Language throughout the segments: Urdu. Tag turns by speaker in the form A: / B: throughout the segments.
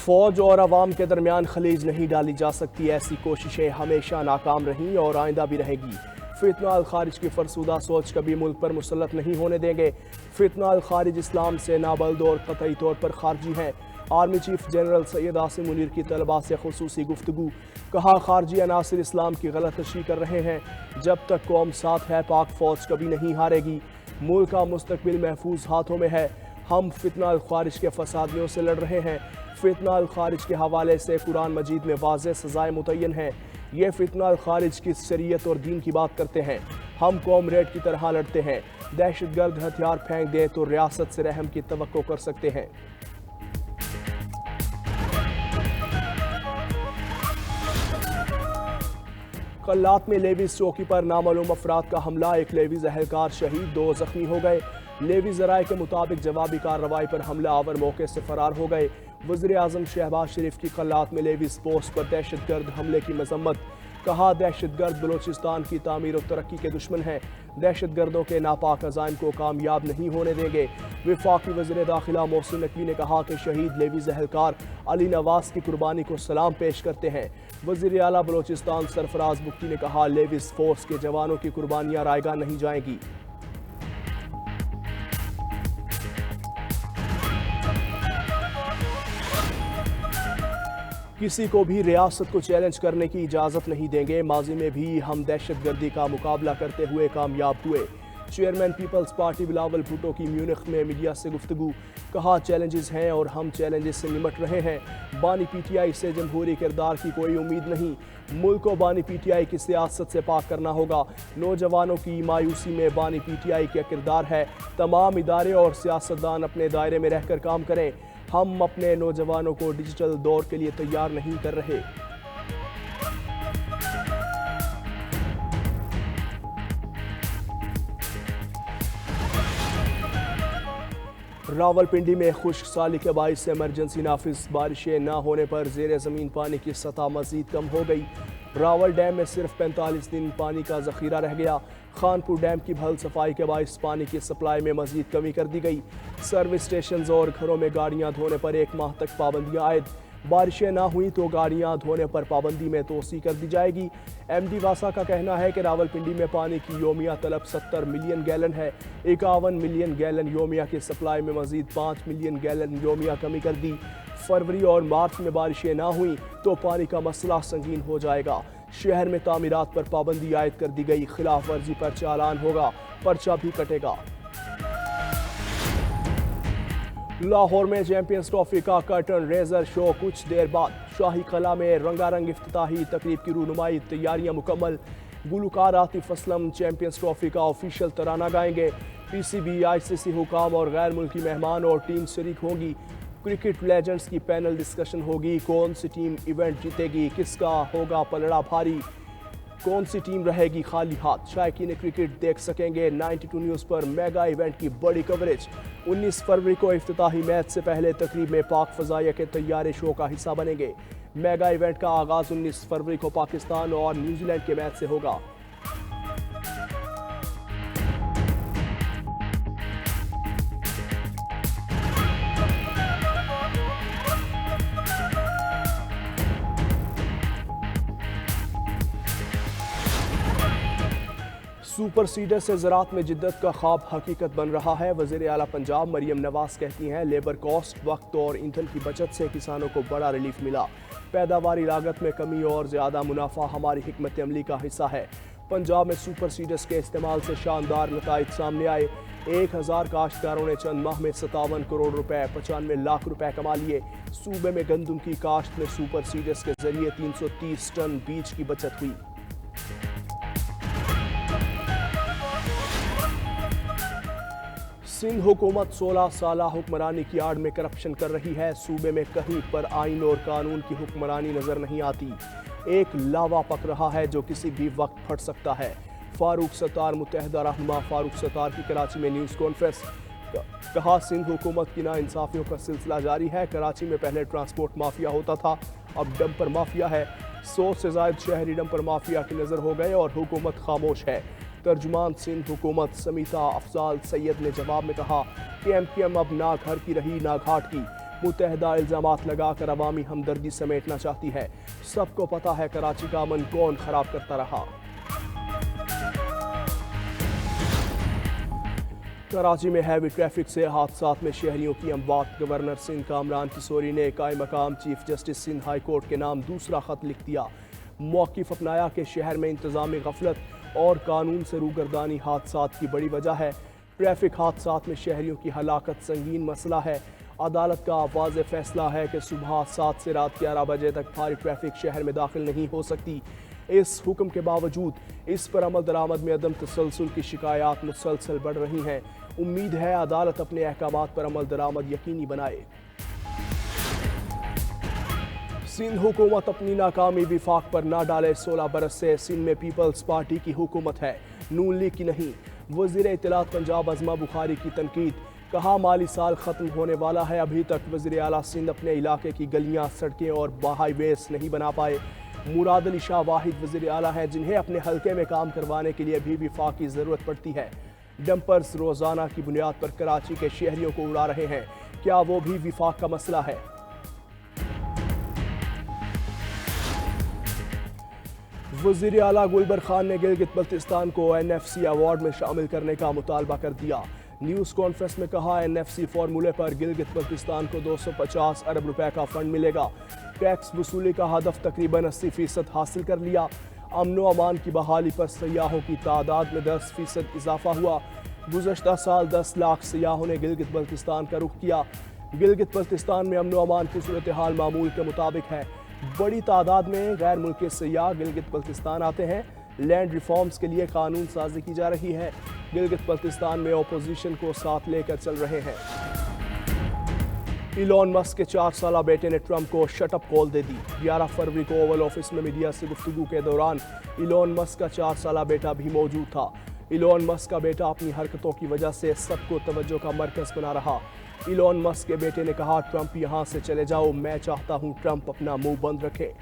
A: فوج اور عوام کے درمیان خلیج نہیں ڈالی جا سکتی، ایسی کوششیں ہمیشہ ناکام رہیں اور آئندہ بھی رہے گی۔ فتنہ الخارج کی فرسودہ سوچ کبھی ملک پر مسلط نہیں ہونے دیں گے۔ فتنہ الخارج اسلام سے نابلد اور قطعی طور پر خارجی ہیں۔ Army chief general Syed Asim Munir کی طلباء سے خصوصی گفتگو، کہا خارجی عناصر اسلام کی غلط تشریح کر رہے ہیں، جب تک قوم ساتھ ہے پاک فوج کبھی نہیں ہارے گی۔ ملک کا مستقبل محفوظ ہاتھوں میں ہے، ہم فتنہ الخارج کے فسادیوں سے لڑ رہے ہیں۔ فتنہ الخارج کے حوالے سے قرآن مجید میں واضح سزائیں متعین ہیں۔ یہ فتنہ الخارج کی شریعت اور دین کی بات کرتے ہیں، ہم قوم ریڈ کی طرح لڑتے ہیں۔ دہشت گرد ہتھیار پھینک دے تو ریاست سے رحم کی توقع کر سکتے ہیں۔ قلات میں لیویز چوکی پر نامعلوم افراد کا حملہ، ایک لیویز اہلکار شہید، 2 زخمی ہو گئے۔ لیوی ذرائع کے مطابق جوابی کارروائی پر حملہ آور موقع سے فرار ہو گئے۔ وزیر اعظم شہباز شریف کی قلات میں لیویز پوسٹ پر دہشت گرد حملے کی مذمت، کہا دہشت گرد بلوچستان کی تعمیر و ترقی کے دشمن ہیں، دہشت گردوں کے ناپاک عزائم کو کامیاب نہیں ہونے دیں گے۔ وفاقی وزیر داخلہ محسن نقوی نے کہا کہ شہید لیویز اہلکار علی نواز کی قربانی کو سلام پیش کرتے ہیں۔ وزیر اعلیٰ بلوچستان سرفراز بگٹی نے کہا لیویز فورس کے جوانوں کی قربانیاں رائیگاں نہیں جائیں گی۔ کسی کو بھی ریاست کو چیلنج کرنے کی اجازت نہیں دیں گے، ماضی میں بھی ہم دہشت گردی کا مقابلہ کرتے ہوئے کامیاب ہوئے۔ Chairman Peoples Party Bilawal Bhutto کی میونخ میں میڈیا سے گفتگو، کہا چیلنجز ہیں اور ہم چیلنجز سے نمٹ رہے ہیں۔ بانی پی ٹی آئی سے جمہوری کردار کی کوئی امید نہیں، ملک کو بانی پی ٹی آئی کی سیاست سے پاک کرنا ہوگا۔ نوجوانوں کی مایوسی میں بانی پی ٹی آئی کا کردار ہے، تمام ادارے اور سیاستدان اپنے دائرے میں رہ کر کام کریں۔ ہم اپنے نوجوانوں کو ڈیجیٹل دور کے لیے تیار نہیں کر رہے۔ راولپنڈی میں خشک سالی کے باعث سے ایمرجنسی نافذ، بارشیں نہ ہونے پر زیر زمین پانی کی سطح مزید کم ہو گئی۔ راول ڈیم میں صرف 45 دن پانی کا ذخیرہ رہ گیا۔ خانپور ڈیم کی بھل صفائی کے باعث پانی کی سپلائی میں مزید کمی کر دی گئی۔ سروس اسٹیشنز اور گھروں میں گاڑیاں دھونے پر 1 ماہ تک پابندیاں عائد، بارشیں نہ ہوئیں تو گاڑیاں دھونے پر پابندی میں توسیع کر دی جائے گی۔ ایم ڈی واسا کا کہنا ہے کہ راولپنڈی میں پانی کی یومیہ طلب 70 ملین گیلن ہے، 51 ملین گیلن یومیہ کی سپلائی میں مزید 5 ملین گیلن یومیہ کمی کر دی۔ فروری اور مارچ میں بارشیں نہ ہوئیں تو پانی کا مسئلہ سنگین ہو جائے گا۔ شہر میں تعمیرات پر پابندی عائد کر دی گئی، خلاف ورزی پر چالان ہوگا، پرچہ بھی کٹے گا۔ لاہور میں چیمپئنز ٹرافی کا کرٹن ریزر شو کچھ دیر بعد، شاہی قلعہ میں رنگا رنگ افتتاحی تقریب کی رونمائی، تیاریاں مکمل۔ گلوکار عاطف اسلم چیمپئنز ٹرافی کا آفیشیل ترانہ گائیں گے۔ پی سی بی، آئی سی سی حکام اور غیر ملکی مہمان اور ٹیم شریک ہوں گی۔ کرکٹ لیجنڈز کی پینل ڈسکشن ہوگی، کون سی ٹیم ایونٹ جیتے گی، کس کا ہوگا پلڑا بھاری، کون سی ٹیم رہے گی خالی ہاتھ۔ شائقین کرکٹ دیکھ سکیں گے 92 نیوز پر میگا ایونٹ کی بڑی کوریج۔ 19 فروری کو افتتاحی میچ سے پہلے تقریب میں پاک فضائیہ کے طیارے شو کا حصہ بنیں گے۔ میگا ایونٹ کا آغاز 19 فروری کو پاکستان اور نیوزی لینڈ کے میچ سے ہوگا۔ سپر سیڈر سے زراعت میں جدت کا خواب حقیقت بن رہا ہے۔ وزیر اعلیٰ پنجاب مریم نواز کہتی ہیں لیبر کاسٹ، وقت اور ایندھن کی بچت سے کسانوں کو بڑا ریلیف ملا، پیداواری لاگت میں کمی اور زیادہ منافع ہماری حکمت عملی کا حصہ ہے۔ پنجاب میں سپر سیڈرز کے استعمال سے شاندار نتائج سامنے آئے، 1000 کاشتکاروں نے چند ماہ میں 57 کروڑ روپے 95 لاکھ روپے کما لیے۔ صوبے میں گندم کی کاشت میں سپر سیڈرز کے ذریعے 330 ٹن بیج کی بچت ہوئی۔ سندھ حکومت 16 سالہ حکمرانی کی آڑ میں کرپشن کر رہی ہے، صوبے میں کہیں پر آئین اور قانون کی حکمرانی نظر نہیں آتی، ایک لاوا پک رہا ہے جو کسی بھی وقت پھٹ سکتا ہے۔ فاروق ستار، متحدہ رہنما فاروق ستار کی کراچی میں نیوز کانفرنس، کہا سندھ حکومت کی ناانصافیوں کا سلسلہ جاری ہے، کراچی میں پہلے ٹرانسپورٹ مافیا ہوتا تھا، اب ڈمپر مافیا ہے، 100 سے زائد شہری ڈمپر مافیا کی نظر ہو گئے اور حکومت خاموش ہے۔ ترجمان سندھ حکومت سمیتا افضال سید نے جواب میں کہا کہ ایم کیو ایم اب نہ گھر کی رہی نہ گھاٹ کی، متحدہ الزامات لگا کر عوامی ہمدردی سمیٹنا چاہتی ہے۔ سب کو پتہ ہے کراچی کا امن کون خراب کرتا رہا۔ کراچی میں ہیوی ٹریفک سے حادثات میں شہریوں کی اموات۔ گورنر سندھ کامران کسوری نے قائم مقام chief justice Sindh high court کے نام دوسرا خط لکھ دیا۔ موقف اپنایا کہ شہر میں انتظامی غفلت اور قانون سے روگردانی حادثات کی بڑی وجہ ہے۔ ٹریفک حادثات میں شہریوں کی ہلاکت سنگین مسئلہ ہے۔ عدالت کا واضح فیصلہ ہے کہ صبح 7 سے رات 11 بجے تک بھاری ٹریفک شہر میں داخل نہیں ہو سکتی۔ اس حکم کے باوجود اس پر عمل درآمد میں عدم تسلسل کی شکایات مسلسل بڑھ رہی ہیں۔ امید ہے عدالت اپنے احکامات پر عمل درآمد یقینی بنائے۔ سندھ حکومت اپنی ناکامی وفاق پر نہ ڈالے۔ 16 برس سے سندھ میں پیپلز پارٹی کی حکومت ہے، نون لیگ کی نہیں۔ وزیر اطلاعات پنجاب عظمہ بخاری کی تنقید۔ کہا مالی سال ختم ہونے والا ہے، ابھی تک وزیر اعلیٰ سندھ اپنے علاقے کی گلیاں، سڑکیں اور ہائی ویز نہیں بنا پائے۔ مراد علی شاہ واحد وزیر اعلیٰ ہیں جنہیں اپنے حلقے میں کام کروانے کے لیے بھی وفاق کی ضرورت پڑتی ہے۔ ڈمپرز روزانہ کی بنیاد پر کراچی کے شہریوں کو اڑا رہے ہیں، کیا وہ بھی وفاق کا مسئلہ ہے؟ وزیر اعلیٰ گلبر خان نے گلگت بلتستان کو NFC ایوارڈ میں شامل کرنے کا مطالبہ کر دیا۔ نیوز کانفرنس میں کہا NFC فارمولے پر گلگت بلتستان کو 250 ارب روپے کا فنڈ ملے گا۔ ٹیکس وصولی کا ہدف تقریباً 80% حاصل کر لیا۔ امن و امان کی بحالی پر سیاحوں کی تعداد میں 10% اضافہ ہوا۔ گزشتہ سال 10 لاکھ سیاحوں نے گلگت بلتستان کا رخ کیا۔ گلگت بلتستان میں امن و امان کی صورتحال معمول کے مطابق ہے۔ بڑی تعداد میں غیر ملکی سیاح گلگت بلتستان آتے ہیں۔ لینڈ ریفارمز کے لیے قانون سازی کی جا رہی ہے۔ گلگت بلتستان میں اپوزیشن کو ساتھ لے کر چل رہے ہیں۔ ایلون مسک کے 4 سالہ بیٹے نے ٹرمپ کو شٹ اپ کال دے دی۔ 11 فروری کو اوول آفس میں میڈیا سے گفتگو کے دوران ایلون مسک کا 4 سالہ بیٹا بھی موجود تھا۔ ایلون مسک کا بیٹا اپنی حرکتوں کی وجہ سے سب کو توجہ کا مرکز بنا رہا۔ ایلون مسک کے بیٹے نے کہا ٹرمپ یہاں سے چلے جاؤ، میں چاہتا ہوں ٹرمپ اپنا منہ بند رکھے۔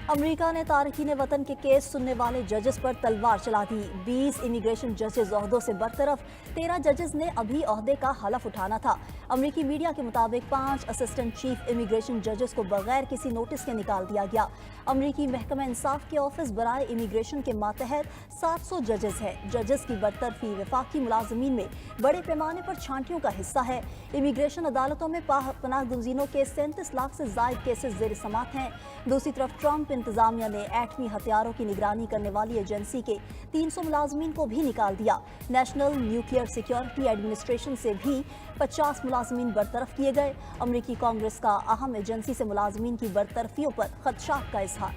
B: امریکہ نے تارکین وطن کے کیس سننے والے ججز پر تلوار چلا دی۔ 20 امیگریشن ججز عہدوں سے برطرف، 13 ججز نے ابھی عہدے کا حلف اٹھانا تھا۔ امریکی میڈیا کے مطابق 5 اسسٹنٹ چیف امیگریشن ججز کو بغیر کسی نوٹس کے نکال دیا گیا۔ امریکی محکمہ انصاف کے آفس برائے امیگریشن کے ماتحت 700 ججز ہے۔ ججز کی برطرفی وفاقی ملازمین میں بڑے پیمانے پر چھانٹیوں کا حصہ ہے۔ امیگریشن عدالتوں میں پناہ گزینوں کے 37 لاکھ سے زائد کیسز زیر سماعت ہیں۔ دوسری طرف ٹرمپ انتظامیہ نے ایٹمی ہتھیاروں کی نگرانی کرنے والی ایجنسی کے 300 ملازمین کو بھی نکال دیا۔ نیشنل نیوکلیئر سیکیورٹی ایڈمنسٹریشن سے بھی 50 ملازمین برطرف کیے گئے۔ امریکی کانگریس کا اہم ایجنسی سے ملازمین کی برطرفیوں پر خدشات کا اظہار۔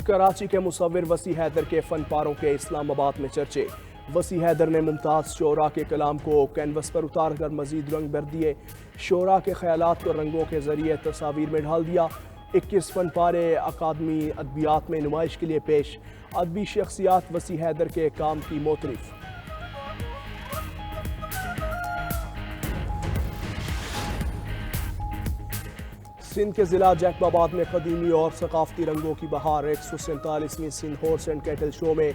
A: کراچی کے مصور وسیع حیدر کے فن پاروں کے اسلام آباد میں چرچے۔ وسیع حیدر نے ممتاز شعراء کے کلام کو کینوس پر اتار کر مزید رنگ بھر دیے۔ شعراء کے خیالات کو رنگوں کے ذریعے تصاویر میں ڈھال دیا۔ 21 فن پارے اکادمی ادبیات میں نمائش کے لیے پیش۔ ادبی شخصیات وسیع حیدر کے کام کی معترف۔ سندھ کے ضلع جیکب آباد میں قدیمی اور ثقافتی رنگوں کی بہار۔ 147ویں سندھ ہارس اینڈ کیٹل شو میں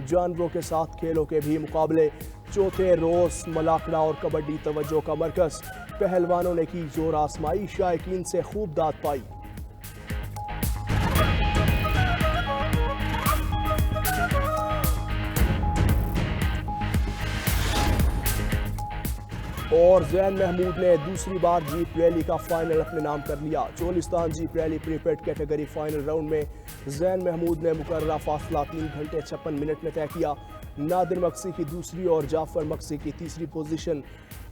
A: جانوروں کے ساتھ کھیلوں کے بھی مقابلے۔ چوتھے روز ملاکڑا اور کبڈی توجہ کا مرکز۔ پہلوانوں نے کی زور آزمائی، شائقین سے خوب داد پائی۔ اور زین محمود نے دوسری بار جیپ ریلی کا فائنل اپنے نام کر لیا۔ چولستان جیپ ریلی پری پیڈ کیٹیگری فائنل راؤنڈ میں زین محمود نے مقررہ فاصلہ 3 گھنٹے 56 منٹ میں طے کیا۔ نادر مکسی کی دوسری اور جعفر مکسی کی تیسری پوزیشن۔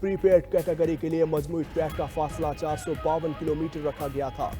A: پری پیڈ کیٹیگری کے لیے مجموعی ٹریک کا فاصلہ 452 کلومیٹر رکھا گیا تھا۔